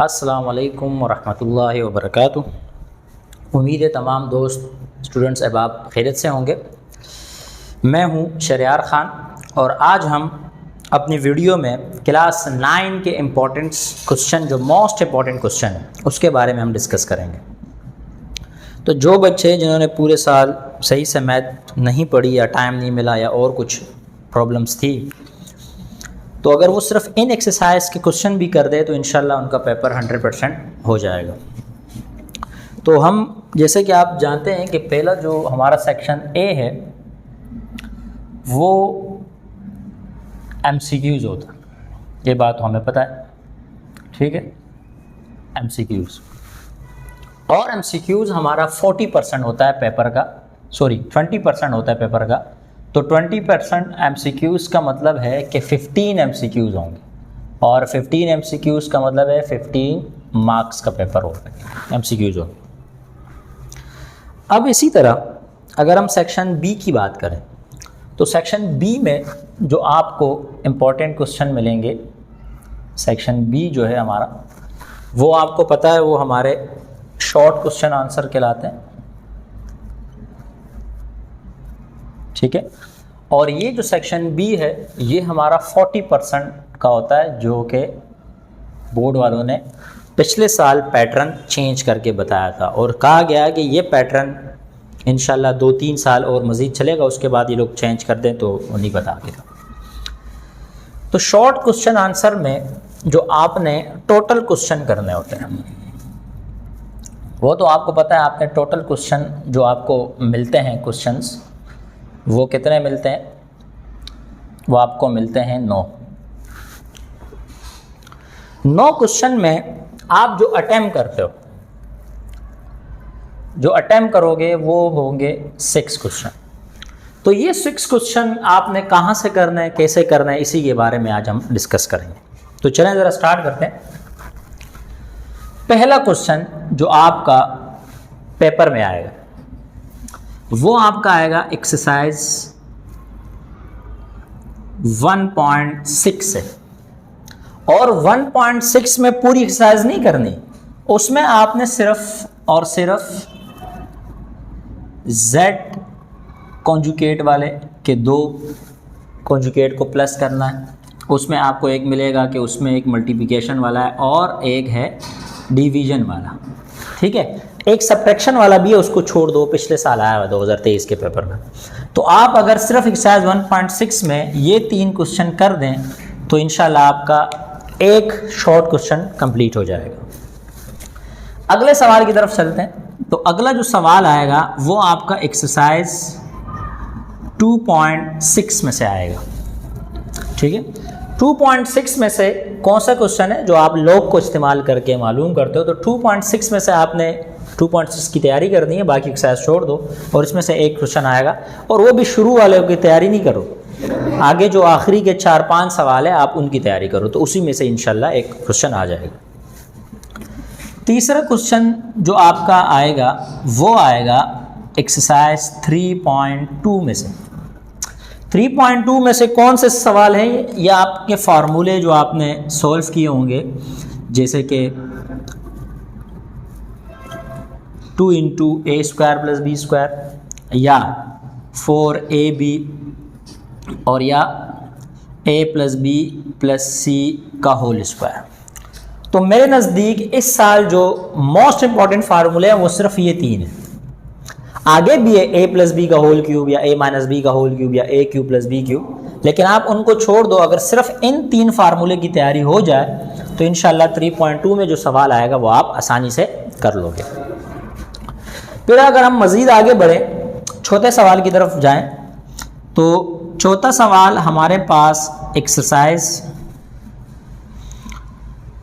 अस्सलाम वालेकुम वरहमतुल्लाहि वबरकातुहू। उम्मीद है तमाम दोस्त स्टूडेंट्स अहबाब खैरियत से होंगे। मैं हूं शरियार ख़ान और आज हम अपनी वीडियो में क्लास 9 के इम्पोर्टेंट क्वेश्चन, जो मोस्ट इम्पॉर्टेंट क्वेश्चन है, उसके बारे में हम डिस्कस करेंगे। तो जो बच्चे जिन्होंने पूरे साल सही से मैथ नहीं पढ़ी या टाइम नहीं मिला या और कुछ प्रॉब्लम्स थी, तो अगर वो सिर्फ इन एक्सरसाइज के क्वेश्चन भी कर दे तो इंशाल्लाह उनका पेपर 100% हो जाएगा। तो हम जैसे कि आप जानते हैं कि पहला जो हमारा सेक्शन ए है वो MCQs होता है, ये बात तो हमें पता है, ठीक है। MCQs और MCQs हमारा 40% होता है पेपर का, 20% होता है पेपर का। तो 20% MCQs का मतलब है कि 15 MCQs होंगे और 15 MCQs का मतलब है 15 मार्क्स का पेपर होगा, MCQs होंगे। अब इसी तरह अगर हम सेक्शन बी की बात करें तो सेक्शन बी में जो आपको इम्पोर्टेंट क्वेश्चन मिलेंगे, सेक्शन बी जो है हमारा, वो आपको पता है वो हमारे शॉर्ट क्वेश्चन आंसर कहलाते हैं, ठीक है। और ये जो सेक्शन बी है ये हमारा 40% का होता है, जो कि बोर्ड वालों ने पिछले साल पैटर्न चेंज करके बताया था और कहा गया कि ये पैटर्न इंशाल्लाह 2-3 साल और मज़ीद चलेगा, उसके बाद ये लोग चेंज कर दें तो नहीं बता के। तो शॉर्ट क्वेश्चन आंसर में जो आपने टोटल क्वेश्चन करने होते हैं वो तो आपको पता है। आपने टोटल क्वेश्चन जो आपको मिलते हैं क्वेश्चंस, वो कितने मिलते हैं? वो आपको मिलते हैं 9 क्वेश्चन में आप जो अटेम्प्ट करते हो, जो अटेम्प्ट करोगे वो होंगे 6 क्वेश्चन। तो ये 6 क्वेश्चन आपने कहाँ से करना है, कैसे करना है, इसी के बारे में आज हम डिस्कस करेंगे। तो चलें ज़रा स्टार्ट करते हैं। पहला क्वेश्चन जो आपका पेपर में आएगा वो आपका आएगा एक्सरसाइज 1.6 से, और 1.6 में पूरी एक्सरसाइज नहीं करनी, उसमें आपने सिर्फ और सिर्फ Z कॉन्जुगेट वाले के 2 कॉन्जुगेट को प्लस करना है। उसमें आपको एक मिलेगा कि उसमें एक मल्टीप्लिकेशन वाला है और एक है डिवीजन वाला, ठीक है। एक सब्ट्रैक्शन वाला भी है, उसको छोड़ दो, पिछले साल आया हुआ 2023 के पेपर में। तो आप अगर सिर्फ एक्सरसाइज 1.6 में ये 3 क्वेश्चन कर दें तो इंशाल्लाह आपका एक शॉर्ट क्वेश्चन कंप्लीट हो जाएगा। अगले सवाल की तरफ चलते हैं। तो अगला जो सवाल आएगा वो आपका एक्सरसाइज 2.6 में से आएगा, ठीक है। 2.6 में से कौन सा क्वेश्चन है जो आप लॉग को इस्तेमाल करके मालूम करते हो? तो 2.6 में से आपने 2.6 की तैयारी करनी है, बाकी एक्सरसाइज छोड़ दो और इसमें से एक क्वेश्चन आएगा, और वो भी शुरू वाले की तैयारी नहीं करो, आगे जो आखिरी के 4-5 सवाल है आप उनकी तैयारी करो, तो उसी में से इंशाल्लाह एक क्वेश्चन आ जाएगा। तीसरा क्वेश्चन जो आपका आएगा वो आएगा एक्सरसाइज 3.2 में से। 3.2 में से कौन से सवाल हैं? या आपके फार्मूले जो आपने सॉल्व किए होंगे, जैसे कि 2 × a² + b² या 4ab और या a + b + c का होल स्क्वायर। तो मेरे नज़दीक इस साल जो मोस्ट इम्पॉर्टेंट फार्मूले हैं वो सिर्फ ये 3 हैं। आगे भी है a + b का होल क्यूब या a - b का होल क्यूब या a³ + b³, लेकिन आप उनको छोड़ दो। अगर सिर्फ इन 3 फार्मूले की तैयारी हो जाए तो इंशाल्लाह 3.2 में जो सवाल आएगा वो आप आसानी से कर लोगे। फिर अगर हम मज़ीद आगे बढ़े, चौथे सवाल की तरफ जाएं, तो चौथा सवाल हमारे पास एक्सरसाइज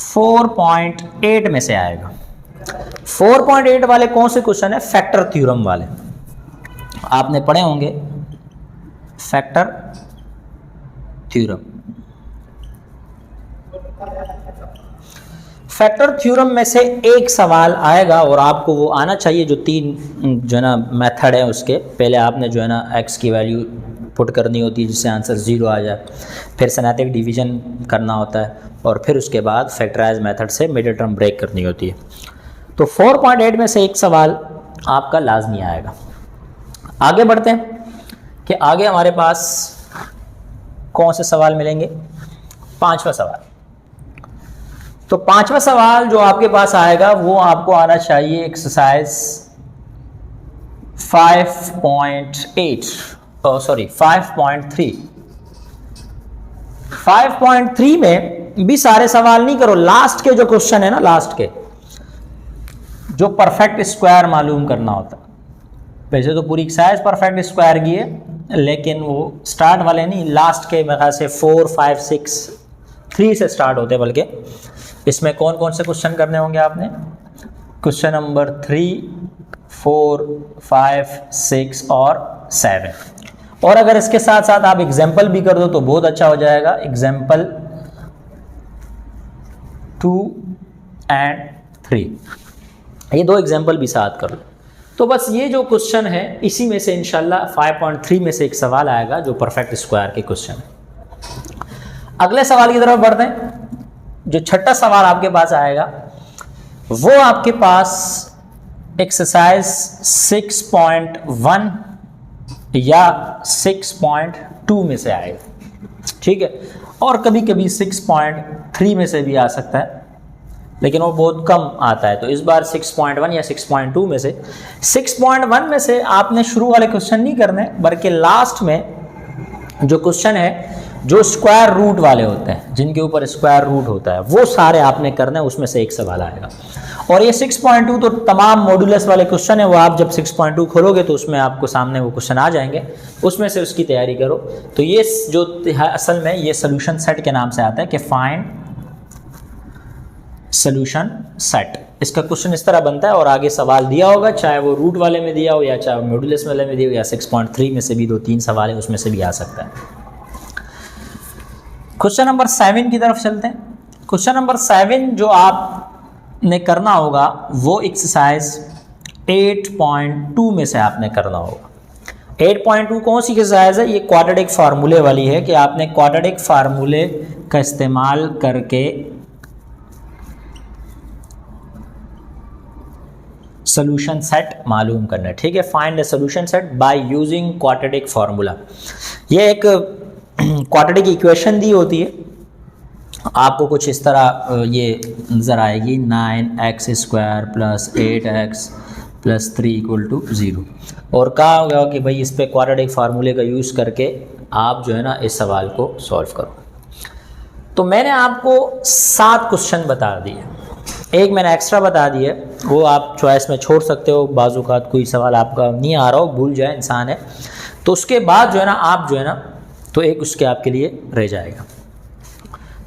4.8 में से आएगा। 4.8 वाले कौन से क्वेश्चन है? फैक्टर थ्योरम वाले। आपने पढ़े होंगे फैक्टर थ्योरम। फैक्टर थ्योरम में से एक सवाल आएगा और आपको वो आना चाहिए, जो 3 जो है ना मेथड है उसके। पहले आपने जो है ना x की वैल्यू पुट करनी होती है जिससे आंसर 0 आ जाए, फिर सैद्धांतिक डिवीजन करना होता है और फिर उसके बाद फैक्टराइज मेथड से मिडिल टर्म ब्रेक करनी होती है। तो 4.8 में से एक सवाल आपका लाजमी आएगा। आगे बढ़ते हैं कि आगे हमारे पास कौन से सवाल मिलेंगे। 5वां सवाल, तो 5वां सवाल जो आपके पास आएगा वो आपको आना चाहिए एक्सरसाइज 5.3। 5.3 में भी सारे सवाल नहीं करो, लास्ट के जो क्वेश्चन है ना, लास्ट के जो परफेक्ट स्क्वायर मालूम करना होता है। वैसे तो पूरी एक्सरसाइज परफेक्ट स्क्वायर की है, लेकिन वो स्टार्ट वाले नहीं, लास्ट के मेरे ख्याल से 4, 5, 6, 3 से स्टार्ट होते हैं। बल्कि इसमें कौन कौन से क्वेश्चन करने होंगे आपने? क्वेश्चन नंबर 3, 4, 5, 6 और 7। और अगर इसके साथ साथ आप एग्जाम्पल भी कर दो तो बहुत अच्छा हो जाएगा। एग्जाम्पल 2 and 3, ये 2 एग्जाम्पल भी साथ कर लो। तो बस ये जो क्वेश्चन है इसी में से इंशाल्लाह 5.3 में से एक सवाल आएगा जो परफेक्ट स्क्वायर के क्वेश्चन है। अगले सवाल की तरफ बढ़ते हैं। जो छठा सवाल आपके पास आएगा वो आपके पास एक्सरसाइज 6.1 या 6.2 में से आएगा, ठीक है। और कभी कभी 6.3 में से भी आ सकता है, लेकिन वो बहुत कम आता है। तो इस बार 6.1 या 6.2 में से 6.1 में से आपने शुरू वाले क्वेश्चन नहीं करने, बल्कि लास्ट में जो क्वेश्चन है जो स्क्वायर रूट वाले होते हैं, जिनके ऊपर स्क्वायर रूट होता है, वो सारे आपने करने, उसमें से एक सवाल आएगा। और ये 6.2 तो तमाम मॉड्यूलस वाले क्वेश्चन है, वो आप जब 6.2 खोलोगे तो उसमें आपको सामने वो क्वेश्चन आ जाएंगे, उसमें से उसकी तैयारी करो। तो ये जो है असल में ये सोल्यूशन सेट के नाम से आता है कि फाइंड सोल्यूशन सेट। इसका क्वेश्चन इस तरह बनता है और आगे सवाल दिया होगा, चाहे वो रूट वाले में दिया हो या चाहे मॉड्यूलस वाले में दिया हो, या 6.3 में से भी 2-3 सवाल है उसमें से भी आ सकता है। क्वेश्चन नंबर 7 की तरफ चलते हैं। क्वेश्चन नंबर 7 जो आपने करना होगा वो एक्सरसाइज 8.2 में से आपने करना होगा। 8.2 कौन सी एक्सरसाइज है? ये क्वाड्रेटिक फार्मूले वाली है कि आपने क्वाड्रेटिक फार्मूले का इस्तेमाल करके सोल्यूशन सेट मालूम करना है, ठीक है। Find the solution set by using quadratic formula. ये एक क्वाड्रेटिक इक्वेशन दी होती है, आपको कुछ इस तरह ये नज़र आएगी, 9x² + 8x + 3 = 0। और कहा होगा कि भाई इस पे क्वाड्रेटिक फार्मूले का यूज़ करके आप जो है ना इस सवाल को सॉल्व करो। तो मैंने आपको 7 क्वेश्चन बता दिए, एक मैंने एक्स्ट्रा बता दिए, वो आप चॉइस में छोड़ सकते हो। बाज़-औक़ात कोई सवाल आपका नहीं आ रहा हो, भूल जाए, इंसान है, तो उसके बाद जो है ना आप जो है ना तो एक उसके आपके लिए रह जाएगा।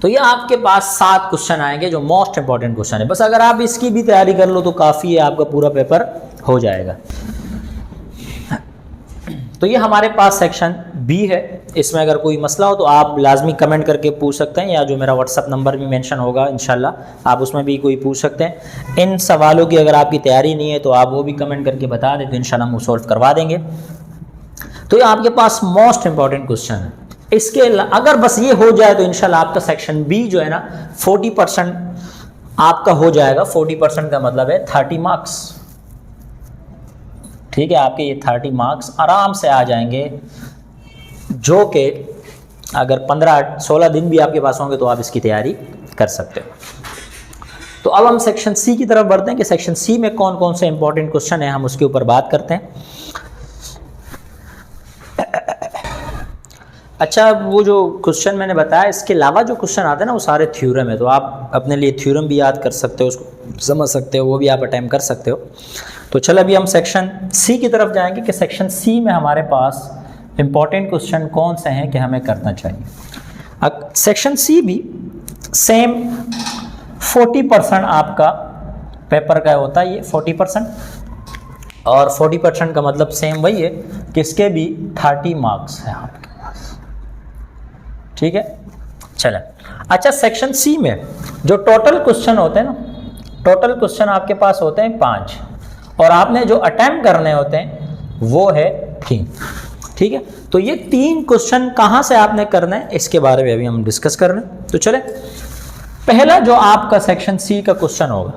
तो ये आपके पास 7 क्वेश्चन आएंगे जो मोस्ट इंपॉर्टेंट क्वेश्चन है। बस अगर आप इसकी भी तैयारी कर लो तो काफ़ी है, आपका पूरा पेपर हो जाएगा। तो ये हमारे पास सेक्शन बी है। इसमें अगर कोई मसला हो तो आप लाजमी कमेंट करके पूछ सकते हैं, या जो मेरा व्हाट्सअप नंबर भी मेंशन होगा इंशाल्लाह आप उसमें भी कोई पूछ सकते हैं। इन सवालों की अगर आपकी तैयारी नहीं है तो आप वो भी कमेंट करके बता दें, तो इंशाल्लाह हम वो सॉल्व करवा देंगे। तो ये आपके पास मोस्ट इंपॉर्टेंट क्वेश्चन है। इसके अगर बस ये हो जाए तो इंशाल्लाह आपका सेक्शन बी जो है ना 40% आपका हो जाएगा। 40% का मतलब है 30 मार्क्स, ठीक है। आपके ये 30 मार्क्स आराम से आ जाएंगे, जो कि अगर 15-16 दिन भी आपके पास होंगे तो आप इसकी तैयारी कर सकते हो। तो अब हम सेक्शन सी की तरफ बढ़ते हैं कि सेक्शन सी में कौन कौन से इंपॉर्टेंट क्वेश्चन है, हम उसके ऊपर बात करते हैं। अच्छा, वो जो क्वेश्चन मैंने बताया, इसके अलावा जो क्वेश्चन आते हैं ना वो सारे थ्योरम है, तो आप अपने लिए थ्योरम भी याद कर सकते हो, उसको समझ सकते हो, वो भी आप अटेम्प्ट कर सकते हो। तो चलो अभी हम सेक्शन सी की तरफ जाएंगे कि सेक्शन सी में हमारे पास इंपॉर्टेंट क्वेश्चन कौन से हैं कि हमें करना चाहिए। अब सेक्शन सी भी सेम 40% आपका पेपर का होता है, ये 40%, और 40% का मतलब सेम वही है कि इसके भी 30 मार्क्स हैं आपके पास, ठीक है। चलें, अच्छा सेक्शन सी में जो टोटल क्वेश्चन होते हैं ना, टोटल क्वेश्चन आपके पास होते हैं 5, और आपने जो अटेम्प्ट करने होते हैं वो है 3, ठीक है। तो ये 3 क्वेश्चन कहाँ से आपने करना है इसके बारे में अभी हम डिस्कस कर रहे हैं। तो चले, पहला जो आपका सेक्शन सी का क्वेश्चन होगा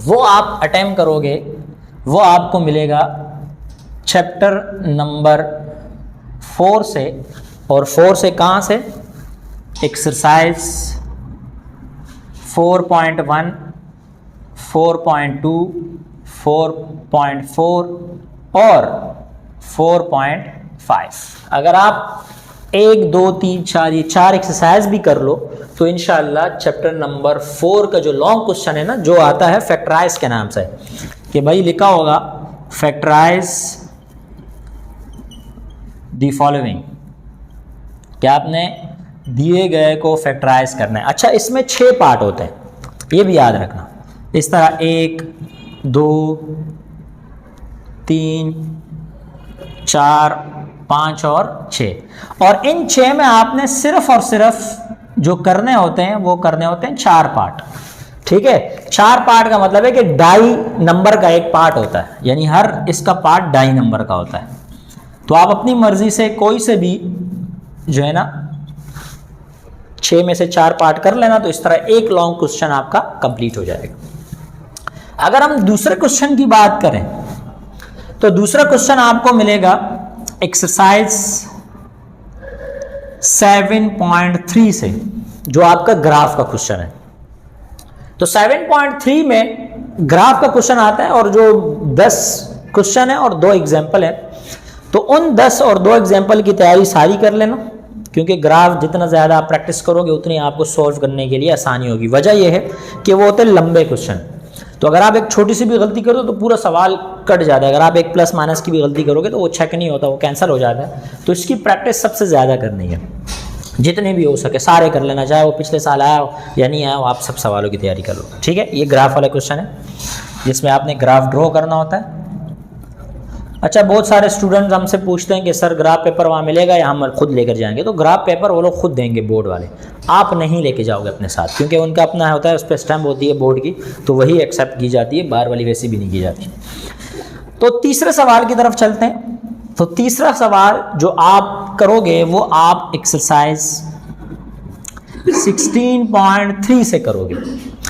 वो आप अटेम्प्ट करोगे, वो आपको मिलेगा चैप्टर नंबर 4 से, और 4 से कहाँ से, एक्सरसाइज 4.1, 4.2, 4.4 और 4.5। अगर आप 1, 2, 3, 4 ये 4 एक्सरसाइज भी कर लो तो इंशाल्लाह चैप्टर नंबर 4 का जो लॉन्ग क्वेश्चन है ना, जो आता है फैक्टराइज के नाम से, कि भाई लिखा होगा फैक्टराइज द फॉलोइंग, क्या आपने दिए गए को फैक्टराइज करना है। अच्छा, इसमें 6 पार्ट होते हैं, ये भी याद रखना। इस तरह 1, 2, 3, 4, 5 और 6, और इन 6 में आपने सिर्फ और सिर्फ जो करने होते हैं वो करने होते हैं 4 पार्ट। ठीक है, 4 पार्ट का मतलब है कि ढाई नंबर का एक पार्ट होता है, यानी हर इसका पार्ट 2.5 नंबर का होता है। तो आप अपनी मर्जी से कोई से भी जो है ना 6 में से 4 पार्ट कर लेना, तो इस तरह एक लॉन्ग क्वेश्चन आपका कंप्लीट हो जाएगा। अगर हम दूसरे क्वेश्चन की बात करें तो दूसरा क्वेश्चन आपको मिलेगा एक्सरसाइज 7.3 से, जो आपका ग्राफ का क्वेश्चन है। तो 7.3 में ग्राफ का क्वेश्चन आता है, और जो 10 क्वेश्चन है और 2 एग्जाम्पल है, तो उन 10 और 2 एग्जाम्पल की तैयारी सारी कर लेना, क्योंकि ग्राफ जितना ज़्यादा आप प्रैक्टिस करोगे उतनी आपको सॉल्व करने के लिए आसानी होगी। वजह यह है कि वो होते हैं लंबे क्वेश्चन, तो अगर आप एक छोटी सी भी गलती करो तो पूरा सवाल कट जाता है। अगर आप एक प्लस माइनस की भी गलती करोगे तो वो चेक नहीं होता, वो कैंसिल हो जाता है। तो इसकी प्रैक्टिस सबसे ज़्यादा करनी है, जितने भी हो सके सारे कर लेना, चाहे वो पिछले साल आया हो या नहीं आया हो, आप सब सवालों की तैयारी कर लो। ठीक है, ये ग्राफ वाला क्वेश्चन है जिसमें आपने ग्राफ ड्रॉ करना होता है। अच्छा, बहुत सारे स्टूडेंट्स हमसे पूछते हैं कि सर ग्राफ पेपर वहाँ मिलेगा या हम खुद लेकर जाएंगे। तो ग्राफ पेपर वो लोग खुद देंगे, बोर्ड वाले, आप नहीं लेके जाओगे अपने साथ, क्योंकि उनका अपना होता है, उस पर स्टैम्प होती है बोर्ड की, तो वही एक्सेप्ट की जाती है, बाहर वाली वैसी भी नहीं की जाती। तो तीसरे सवाल की तरफ चलते हैं। तो तीसरा सवाल जो आप करोगे वो आप एक्सरसाइज 16.3 से करोगे।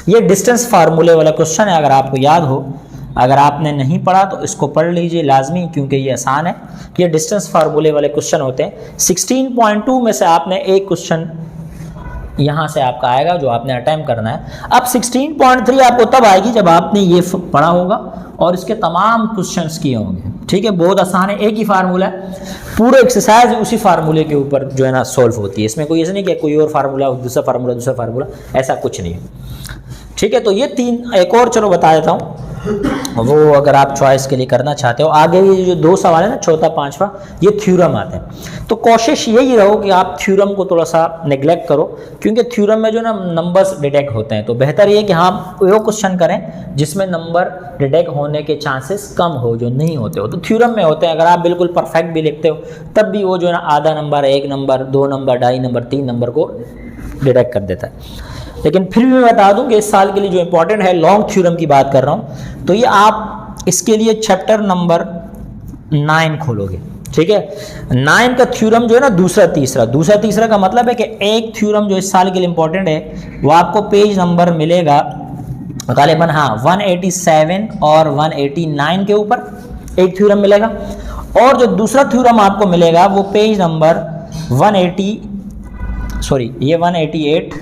ये डिस्टेंस फार्मूले वाला क्वेश्चन है, अगर आपको याद हो। अगर आपने नहीं पढ़ा तो इसको पढ़ लीजिए लाजमी, क्योंकि ये आसान है। ये डिस्टेंस फार्मूले वाले क्वेश्चन होते हैं। 16.2 में से आपने एक क्वेश्चन यहाँ से आपका आएगा जो आपने अटेम्प्ट करना है। अब 16.3 आपको तब आएगी जब आपने ये पढ़ा होगा और इसके तमाम क्वेश्चंस किए होंगे। ठीक है, बहुत आसान है, एक ही फार्मूला है, पूरे एक्सरसाइज उसी फार्मूले के ऊपर जो है ना सॉल्व होती है। इसमें कोई ऐसा नहीं कि कोई और फार्मूला, दूसरा फार्मूला, ऐसा कुछ नहीं है। ठीक है, तो ये 3, एक और चलो बता देता हूँ, वो अगर आप चॉइस के लिए करना चाहते हो। आगे ये जो 2 सवाल है ना, चौथा 5वां, ये थ्योरम आते हैं। तो कोशिश यही रहो कि आप थ्योरम को थोड़ा सा नेग्लेक्ट करो, क्योंकि थ्योरम में जो ना नंबर्स डिटेक्ट होते हैं। तो बेहतर ये कि हाँ वो क्वेश्चन करें जिसमें नंबर डिटेक्ट होने के चांसेस कम हो, जो नहीं होते हो। तो थ्योरम में होते हैं, अगर आप बिल्कुल परफेक्ट भी लिखते हो तब भी वो जो है ना आधा number, 1 number, 2 number, 2.5 number, 3 number को डिटेक्ट कर देता है। लेकिन फिर भी मैं बता दूं कि इस साल के लिए जो इंपॉर्टेंट है, लॉन्ग थ्योरम की बात कर रहा हूं, तो ये आप इसके लिए चैप्टर नंबर 9 खोलोगे। ठीक है, 9 का थ्योरम जो है ना दूसरा तीसरा का मतलब है कि एक थ्योरम जो इस साल के लिए इंपॉर्टेंट है वो आपको पेज नंबर मिलेगा गालिबन 187 और 189 के ऊपर एक थ्योरम मिलेगा, और जो दूसरा थ्योरम आपको मिलेगा वो पेज नंबर 188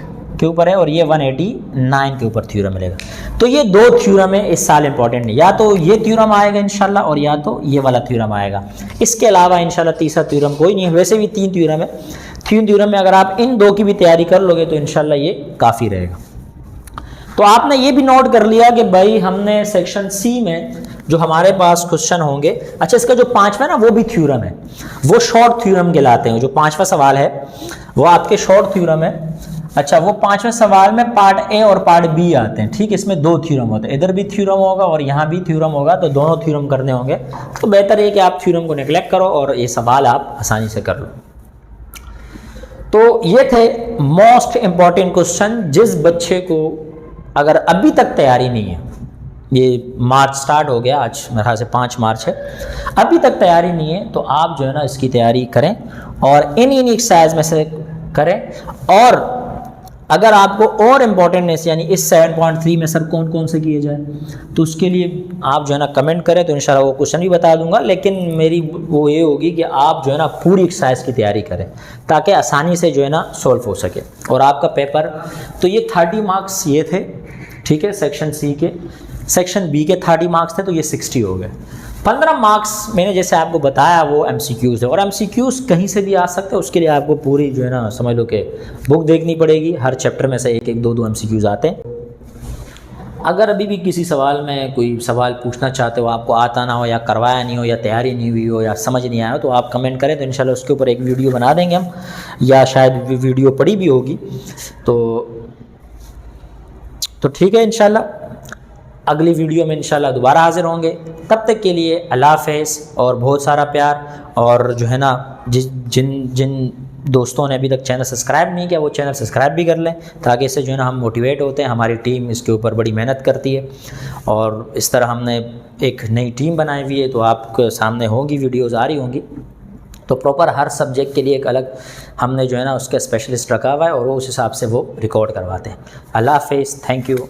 के ऊपर है, और ये 189 के ऊपर थ्योरम मिलेगा। तो ये 2 थ्योरम है इस साल इंपॉर्टेंट है, या तो ये थ्योरम आएगा इंशाल्लाह और या तो ये वाला थ्योरम आएगा। इसके अलावा इंशाल्लाह तीसरा थ्योरम कोई नहीं है। वैसे भी 3 थ्योरम है, 3 थ्योरम में अगर आप इन 2 की भी तैयारी कर लोगे तो इंशाल्लाह ये काफ़ी रहेगा। तो आपने ये भी नोट कर लिया कि भाई हमने सेक्शन सी में जो हमारे पास क्वेश्चन होंगे, अच्छा इसका जो 5वां ना वो भी थ्योरम है, वो शॉर्ट थ्योरम कहलाते हैं। जो 5वां सवाल है वो आपके शॉर्ट थ्योरम है। अच्छा, वो 5वें सवाल में पार्ट ए और पार्ट बी आते हैं। ठीक, इसमें 2 थ्योरम होते हैं, इधर भी थ्योरम होगा और यहाँ भी थ्योरम होगा, तो दोनों थ्योरम करने होंगे। तो बेहतर है कि आप थ्योरम को नेग्लेक्ट करो और ये सवाल आप आसानी से कर लो। तो ये थे मोस्ट इंपॉर्टेंट क्वेश्चन, जिस बच्चे को अगर अभी तक तैयारी नहीं है ये मार्च स्टार्ट हो गया, आज मेरे ख्याल से 5 मार्च है, अभी तक तैयारी नहीं है तो आप जो है ना इसकी तैयारी करें और इन एक्सरसाइज में से करें। और अगर आपको और इम्पोर्टेंटनेस यानी इस 7.3 में सर कौन कौन से किए जाए तो उसके लिए आप जो है ना कमेंट करें तो इंशाल्लाह वो क्वेश्चन भी बता दूंगा। लेकिन मेरी वो ये होगी कि आप जो है ना पूरी एक्सरसाइज की तैयारी करें ताकि आसानी से जो है ना सॉल्व हो सके। और आपका पेपर तो ये 30 मार्क्स ये थे, ठीक है, सेक्शन सी के। सेक्शन बी के 30 मार्क्स थे तो ये 60 हो गए। 15 मार्क्स मैंने जैसे आपको बताया वो MCQs है, और MCQs कहीं से भी आ सकते हैं। उसके लिए आपको पूरी जो है ना समझ लो कि बुक देखनी पड़ेगी, हर चैप्टर में से एक एक दो दो MCQs आते हैं। अगर अभी भी किसी सवाल में कोई सवाल पूछना चाहते हो, आपको आता ना हो या करवाया नहीं हो या तैयारी नहीं हुई हो या समझ नहीं आया हो तो आप कमेंट करें तो इंशाल्लाह उसके ऊपर एक वीडियो बना देंगे हम, या शायद वीडियो पड़ी भी होगी तो ठीक है। इंशाल्लाह अगली वीडियो में इंशाल्लाह दोबारा हाजिर होंगे। तब तक के लिए अल्लाह हाफ़िज़ और बहुत सारा प्यार। और जो है ना जिन दोस्तों ने अभी तक चैनल सब्सक्राइब नहीं किया वो चैनल सब्सक्राइब भी कर लें ताकि इससे जो है ना हम मोटिवेट होते हैं। हमारी टीम इसके ऊपर बड़ी मेहनत करती है और इस तरह हमने एक नई टीम बनाई हुई है, तो आपके सामने होंगी वीडियोज़ आ रही होंगी। तो प्रॉपर हर सब्जेक्ट के लिए एक अलग हमने जो है ना उसका स्पेशलिस्ट रखा हुआ है और वो उस हिसाब से वो रिकॉर्ड करवाते हैं। अल्लाह हाफ़िज़, थैंक यू।